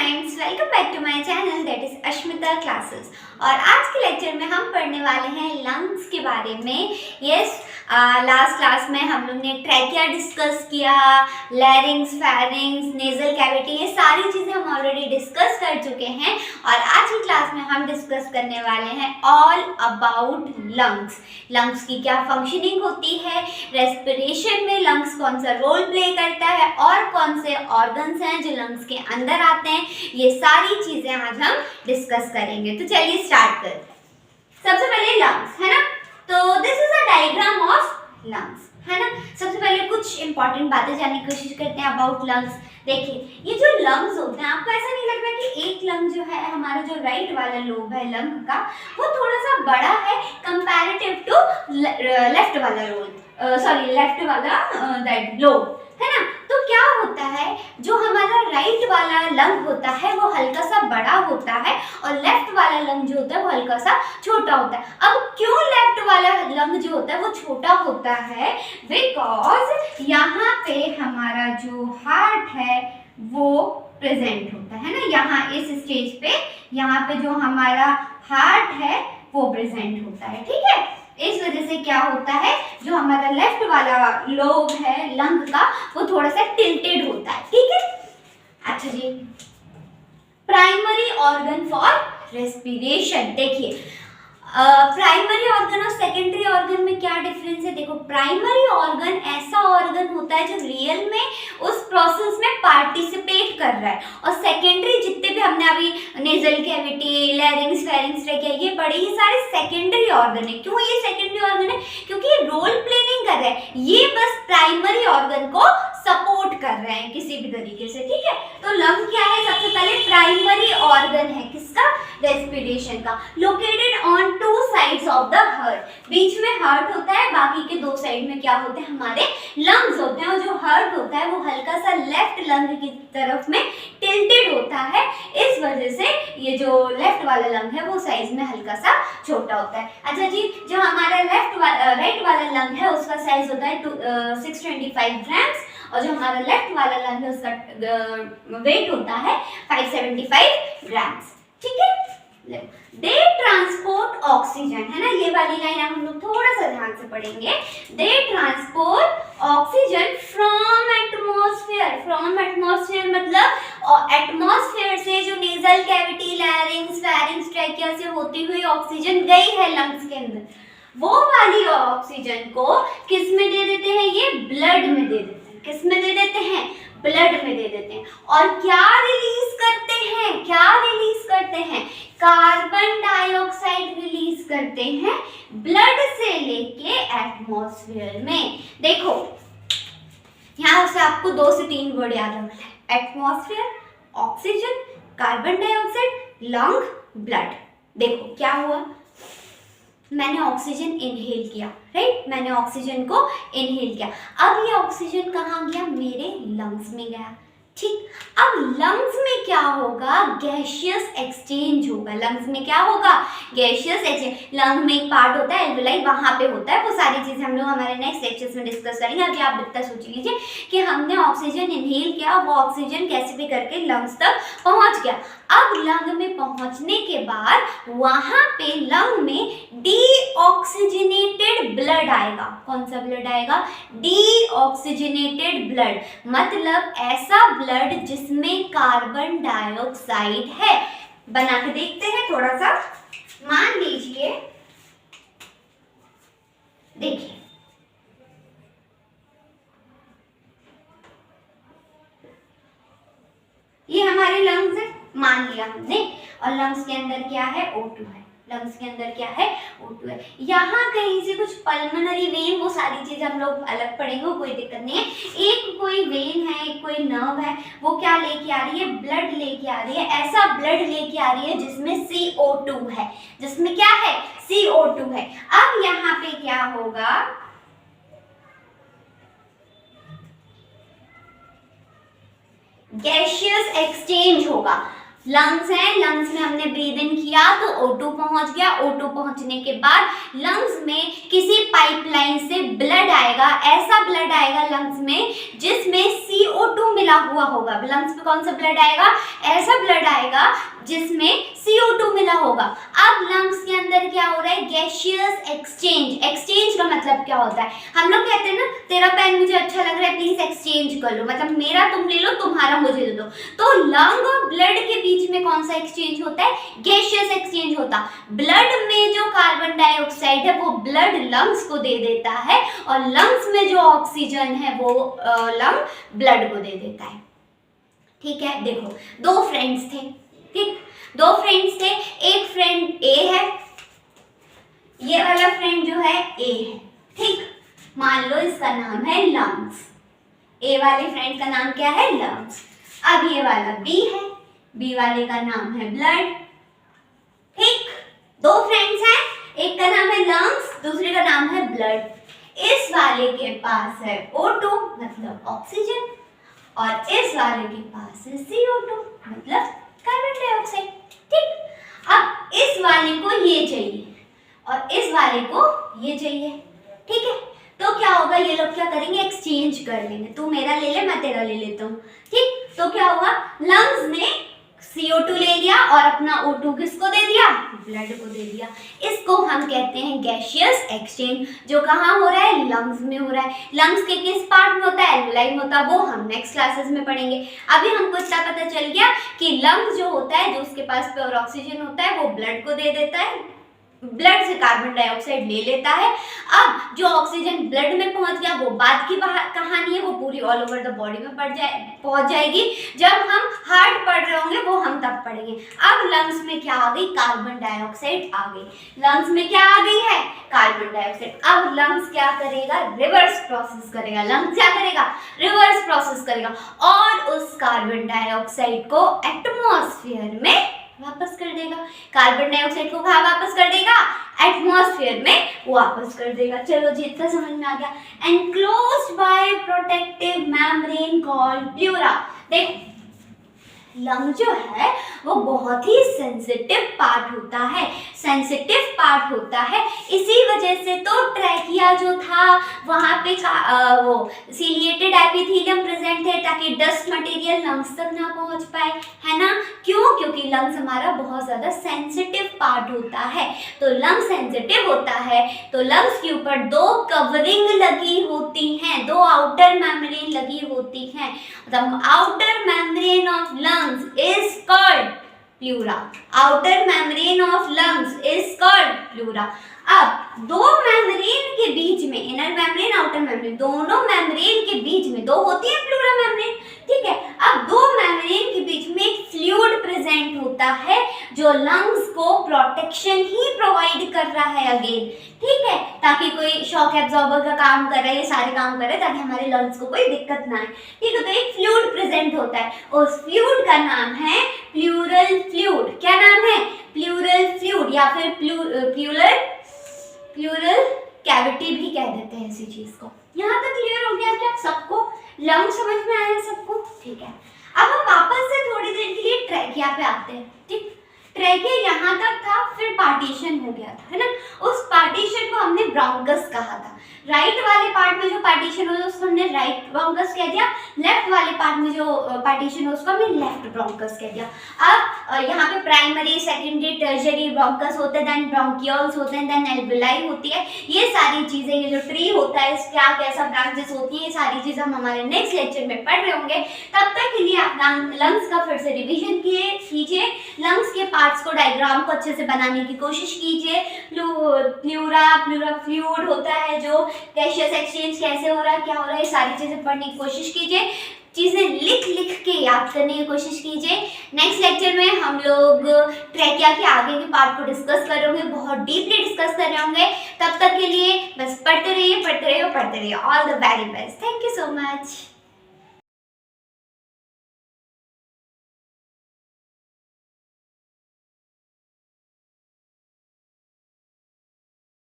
Friends, welcome back to my channel that is Ashmita classes. और आज के लेक्चर में हम पढ़ने वाले हैं लंग्स के बारे में। यस, लास्ट क्लास में हम लोग ने ट्रैकिया डिस्कस किया, लैरिंग्स, फेरिंग्स, नेजल कैविटी, ये सारी चीज़ें हम ऑलरेडी डिस्कस कर चुके हैं। और आज की क्लास में हम डिस्कस करने वाले हैं ऑल अबाउट लंग्स। लंग्स की क्या फंक्शनिंग होती है, रेस्पिरेशन में लंग्स कौन सा रोल प्ले करता है और कौन से ऑर्गन्स हैं जो लंग्स के अंदर आते हैं, ये सारी चीज़ें आज हम डिस्कस करेंगे। तो चलिए स्टार्ट करते हैं। सबसे पहले लंग्स है ना, तो this is a diagram of lungs है ना। सबसे पहले कुछ इंपॉर्टेंट बातें जानने की कोशिश करते हैं अबाउट लंग्स। देखिए, ये जो लंग्स होते हैं, आपको ऐसा नहीं लग रहा कि एक लंग जो है, हमारा जो राइट वाला लोब है लंग का, वो थोड़ा सा बड़ा है कंपैरेटिव टू लेफ्ट वाला लेफ्ट वाला दैट लोब है ना। तो क्या होता है, जो हमारा राइट वाला लंग होता है वो हल्का सा बड़ा होता है और लेफ्ट वाला लंग जो होता है वो हल्का सा छोटा होता है। अब क्यों लेफ्ट वाला लंग जो होता है वो छोटा होता है? बिकॉज यहाँ पे हमारा जो हार्ट है वो प्रेजेंट होता है ना। यहाँ इस स्टेज पे यहाँ पे जो हमारा हार्ट है वो प्रेजेंट होता है, ठीक है। इस वजह से क्या होता है, जो हमारा लेफ्ट वाला लोब है लंग का वो थोड़ा सा टिल्टेड होता है, ठीक है। अच्छा जी, प्राइमरी ऑर्गन फॉर रेस्पिरेशन। देखिए, प्राइमरी ऑर्गन और सेकेंडरी ऑर्गन में क्या डिफरेंस है? देखो, प्राइमरी ऑर्गन ऐसा ऑर्गन होता है जो रियल में उस प्रोसेस में पार्टिसिपेट कर रहा है, और सेकेंडरी जितने भी हमने अभी nasal cavity, larynx, pharynx trachea ये पढ़े, ये सारे सेकेंडरी ऑर्गन है। क्यों ये सेकेंडरी ऑर्गन है? क्योंकि ये रोल प्ले नहीं कर रहे हैं, ये बस प्राइमरी ऑर्गन को सपोर्ट कर रहे हैं किसी भी तरीके से, ठीक है। तो लंग क्या है? सबसे पहले प्राइमरी ऑर्गन है किसका? रेस्पिरेशन का। Located on two sides of the heart, बीच में हार्ट होता है, बाकी के दो साइड में क्या होते हैं? हमारे लंग्स होते हैं। और जो हार्ट होता है वो हल्का सा लेफ्ट लंग की तरफ में टिल्टेड होता है, इस वजह से ये जो लेफ्ट वाला लंग है वो साइज में हल्का सा छोटा होता है। अच्छा जी, जो हमारा राइट वाला लंग है उसका साइज होता है 625 ग्राम्स, और जो हमारा लेफ्ट वाला लंग है उसका वेट होता है 575 ग्राम्स, ठीक है। दे ट्रांसपोर्ट ऑक्सीजन, है ना। ये वाली लाइन हम लोग थोड़ा सा ध्यान से पढ़ेंगे। They transport oxygen from atmosphere. From atmosphere मतलब एटमॉस्फेयर से जो nasal cavity, larynx, pharynx, trachea से होती हुई ऑक्सीजन गई है लंग्स के अंदर, वो वाली ऑक्सीजन को किस में दे देते हैं? ये ब्लड में दे देते हैं। किस में दे देते हैं? ब्लड में दे देते हैं। और क्या रिलीज करते हैं? क्या रिलीज करते हैं? कार्बन डाइऑक्साइड रिलीज करते हैं ब्लड से लेके एटमॉस्फेयर में। देखो, यहाँ से आपको 2 से 3 वर्ड याद रखना है: atmosphere, oxygen, carbon dioxide, lung, blood. देखो क्या हुआ, मैंने ऑक्सीजन इनहेल किया, राइट। मैंने ऑक्सीजन को इनहेल किया, अब ये ऑक्सीजन कहाँ गया? मेरे लंग्स में गया, ठीक। अब लंग्स में क्या होगा? गैसियस एक्सचेंज होगा। लंग्स में क्या होगा? Gaseous exchange. लंग में एक पार्ट होता है एल्वेलाई, वहां पे होता है। वो सारी चीजें हम लोग हमारे नेक्स्ट लेक्चर्स में डिस्कस करेंगे। अभी आप इतना सोच लीजिए कि हमने ऑक्सीजन इनहेल किया, वो ऑक्सीजन कैसे भी करके लंग्स तक पहुंच गया। अब लंग में पहुंचने के बाद वहां पे लंग में डीऑक्सीजनेटेड ब्लड आएगा। कौन सा ब्लड आएगा? डीऑक्सीजनेटेड ब्लड, मतलब ऐसा ब्लड जिसमें कार्बन डाइऑक्साइड है। बना के देखते हैं थोड़ा सा। मान लीजिए, देखिए, ये हमारे लंग्स है, मान लिया हमने। और लंग्स के अंदर क्या है? O2 है। लंग्स के अंदर क्या है? O2 है। यहाँ कहीं से कुछ पल्मोनरी वेन, वो सारी चीजें हम लोग अलग पढ़ेंगे, कोई दिक्कत नहीं है। एक कोई वेन है, एक कोई नर्व है, वो क्या लेके आ रही है? ब्लड लेके आ रही है। ऐसा ब्लड लेके आ रही है जिसमें CO2 है। जिसमें क्या है? CO2 है। अब यहाँ पे क्या होगा? गैसियस एक्सचेंज होगा। लंग्स हैं, लंग्स में हमने ब्रीद इन किया तो O2 पहुंच गया, O2 पहुंचने के बाद लंग्स में किसी पाइपलाइन से ब्लड आएगा, ऐसा ब्लड आएगा लंग्स में जिसमें CO2 मिला हुआ होगा। लंग्स में कौन सा ब्लड आएगा? ऐसा ब्लड आएगा जिसमें CO2 मिला होगा। अब लंग्स के अंदर क्या हो रहा है? Gaseous exchange. एक्सचेंज का मतलब क्या होता है? हम लोग कहते हैं ना, तेरा पेन मुझे अच्छा लग रहा है, प्लीज एक्सचेंज कर लो, मतलब मेरा तुम ले लो, तुम्हारा मुझे दे दो। तो लंग और ब्लड के बीच में कौन सा एक्सचेंज होता है? गैसियस एक्सचेंज होता। ब्लड में जो कार्बन डाइऑक्साइड है वो ब्लड लंग्स को दे देता है, और लंग्स में जो ऑक्सीजन है वो लंग ब्लड को दे देता है। ठीक है, देखो दो फ्रेंड्स थे, ठीक, दो फ्रेंड्स थे, एक फ्रेंड ए है, ये वाला फ्रेंड जो है ए है, ठीक, मान लो इसका नाम है लंग्स। ए वाले फ्रेंड का नाम क्या है? लंग्स। अब ये वाला बी है, बी वाले का नाम है ब्लड, ठीक, दो फ्रेंड्स हैं, एक का नाम है लंग्स, दूसरे का नाम है ब्लड। इस वाले के पास है O2 मतलब ऑक्सीजन, और इस वाले के पास है CO2 मतलब कार्बन डाइऑक्साइड, ठीक। अब इस वाले को ये चाहिए और इस वाले को ये चाहिए, ठीक है, तो क्या होगा? ये लोग क्या करेंगे? एक्सचेंज कर लेंगे, तू मेरा ले ले, मैं तेरा ले लेता हूँ, ठीक। तो क्या हुआ? लंग्स ने CO2 ले लिया और अपना O2 किसको दे दिया? ब्लड को दे दिया। इसको हम कहते हैं गैसियस एक्सचेंज, जो कहाँ हो रहा है? लंग्स में हो रहा है। लंग्स के किस पार्ट में होता है? एल्वेलाई में होता है, वो हम नेक्स्ट क्लासेस में पढ़ेंगे। अभी हमको इतना पता चल गया कि लंग्स जो होता है, जो उसके पास प्योर ऑक्सीजन होता है, वो ब्लड को दे देता है, ब्लड से कार्बन डाइऑक्साइड ले लेता है। अब जो ऑक्सीजन ब्लड में पहुंच गया वो बाद की कहानी है, वो पूरी ऑल ओवर द बॉडी में पहुंच जाएगी। जब हम हार्ट पढ़ रहे होंगे वो हम तब पढ़ेंगे। अब लंग्स में क्या आ गई? कार्बन डाइऑक्साइड आ गई। लंग्स में क्या आ गई है? Carbon dioxide. अब लंग्स क्या करेगा? रिवर्स प्रोसेस करेगा। लंग्स क्या करेगा? रिवर्स प्रोसेस करेगा और उस कार्बन डाइऑक्साइड को एटमॉस्फेयर में वापस कर देगा। कार्बन डाइऑक्साइड को कहाँ वापस कर देगा? एटमॉस्फेयर में वापस कर देगा। चलो जी, इतना समझ में आ गया। Enclosed bye protective membrane called pleura. देख, लंग जो है वो बहुत ही सेंसिटिव पार्ट होता है, सेंसिटिव पार्ट होता है। इसी वजह से तो ट्रैकिया जो था वहाँ पे वो सीलिएटेड एपिथेलियम प्रेजेंट है, ताकि डस्ट मटेरियल लंग्स तक ना पहुँच पाए, है ना। क्यों? क्योंकि लंग्स हमारा बहुत ज़्यादा सेंसिटिव पार्ट होता है। तो लंग सेंसिटिव होता है तो लंग्स के ऊपर दो कवरिंग लगी होती हैं, दो आउटर मेम्ब्रेन लगी होती हैं। The outer membrane of lungs is called pleura. Outer membrane of lungs is called pleura. अब दो मेम्ब्रेन के बीच में, इनर मेम्ब्रेन, आउटर मेम्ब्रेन, दोनों मेम्ब्रेन के बीच में दो होती है प्लूरा मेम्ब्रेन, ठीक है। अब दो मेम्ब्रेन के बीच में एक फ्लूइड प्रेजेंट होता है जो लंग्स को प्रोटेक्शन ही प्रोवाइड कर रहा है अगेन, ठीक है, ताकि कोई शॉक एब्जॉर्बर का काम कर रहा है, ये सारे काम कर रहे हैं ताकि हमारे लंग्स को कोई दिक्कत ना आए, ठीक है। तो एक फ्लूइड प्रेजेंट होता है, उस फ्लूइड का नाम है प्लूरल फ्लूइड। क्या नाम है? प्लूरल फ्लूइड, या फिर प्लूरल कैविटी भी कह देते हैं इसी चीज को। यहाँ तक क्लियर हो गया क्या सबको? लंग समझ में आया सबको? ठीक है। अब हम वापस से थोड़ी देर के लिए ट्रैकिया पे आते हैं, ठीक। ट्रैकिया यहाँ तक था, फिर पार्टीशन हो गया था, है ना। उस पार्टीशन को हमने ब्रोंकस कहा था। राइट वाले पार्ट में जो पार्टीशन हो उसको हमने राइट ब्रोंकस कह दिया, लेफ्ट वाले पार्ट में जो पार्टीशन हो उसको हमने लेफ्ट ब्रोंकस कह दिया। अब यहाँ पे प्राइमरी, सेकेंडरी, टर्शियरी ब्रोंकस होते हैं, देन ब्रोंकियोल्स होते हैं, देन एल्वेलाई होती है। ये सारी चीज़ें, ये जो ट्री होता है क्या कैसा ब्रांचेस होती है, ये सारी चीज़ें हम हमारे नेक्स्ट लेक्चर में पढ़ रहे होंगे। तब तक के लिए आप लंग्स का फिर से रिविजन कीजिए, लंग्स के पार्ट्स को, डायग्राम को अच्छे से बनाने की कोशिश कीजिए। प्लूरा फ्लूइड होता है, जो गैसियस एक्सचेंज कैसे हो रहा है, क्या हो रहा है, ये सारी चीज़ें पढ़ने की कोशिश कीजिए। चीज़ें लिख के याद करने की कोशिश कीजिए। नेक्स्ट लेक्चर में हम लोग ट्रैकिया के आगे के पार्ट को डिस्कस कर रहे होंगे, बहुत डीपली डिस्कस कर रहे होंगे। तब तक के लिए बस पढ़ते रहिए। All the very best. Thank you so much.